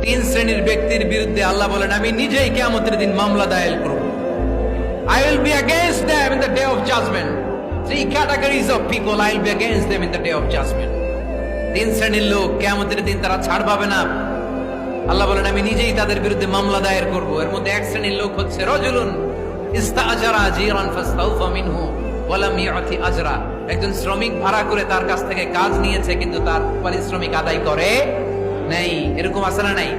তিন শ্রেণীর ব্যক্তির বিরুদ্ধে আল্লাহ বলেন আমি নিজেই কিয়ামতের দিন মামলা দায়ের করব। I will be against them in the day of judgment. Three categories of people I will be against them in the day of judgment. তিন শ্রেণীর লোক কিয়ামতের দিন তারা ছাড় পাবে না। আল্লাহ বলেন আমি নিজেই তাদের বিরুদ্ধে মামলা দায়ের করব। এর মধ্যে এক শ্রেণীর লোক হচ্ছে রাজুলুন ইস্তাআজারা জিরান ফাস্তাউফা মিনহু ওয়া লাম ইয়াতি আজরা। একজন শ্রমিক ভাড়া করে তার কাছ থেকে কাজ নিয়েছে কিন্তু তার পারিশ্রমিক আদায় করে নাই। এরকম আছে না নাই?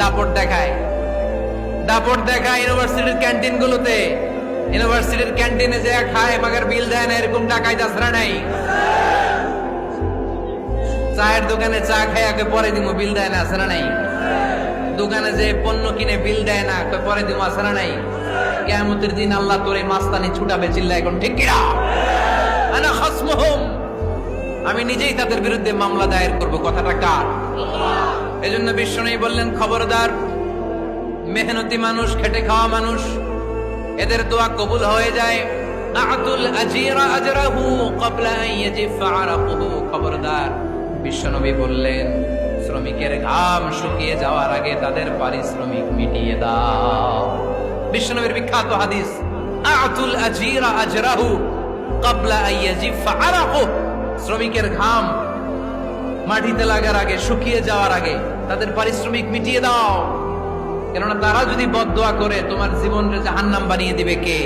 দাপট দেখায় ইউনিভার্সিটির ক্যান্টিন গুলোতে। ইউনিভার্সিটির ক্যান্টিনে যে খায় মাগার বিল দেয় না, এরকম টাকায় দাসরা নাই। চায়ের দোকানে চা খায় পরে দিমো বিল দেয় না, আছে না নাই? দোকানে যে পণ্য কিনে বিল দেয় না পরে দিমো, আছে না নাই? কিয়ামতের দিন আল্লাহ তোরে মাস্তানি ছুটাবে, চিল্লা এখন ঠিক কিনা? আনা খাসমুহুম, আমি নিজেই তাদের বিরুদ্ধে মামলা দায়ের করব। কথাটা কার? এজন্য বিশ্বনবী বললেন খবরদার, মেহনতি মানুষ, খেটে খাওয়া মানুষ, এদের দোয়া কবুল হয়ে যায়। আতুল আজিরা আজরাহু ক্বাবলা আন ইয়াজিফা আরাকুহু। খবরদার, বিশ্বনবী বললেন শ্রমিকের ঘাম শুকিয়ে যাওয়ার আগে তাদের পারিশ্রমিক মিটিয়ে দাও। বিশ্বনবীর বিখ্যাত হাদিস, আতুল আজিরা আজরাহু ক্বাবলা আন ইয়াজিফা আরাকুহু। শ্রমিকের ঘাম মাটিতে লাগার আগে, শুকিয়ে যাওয়ার আগে তাদের পারিশ্রমিক মিটিয়ে দাও। কেননা তারা যদি বদদোয়া করে তোমার জীবনকে জাহান্নাম বানিয়ে দিবে কে?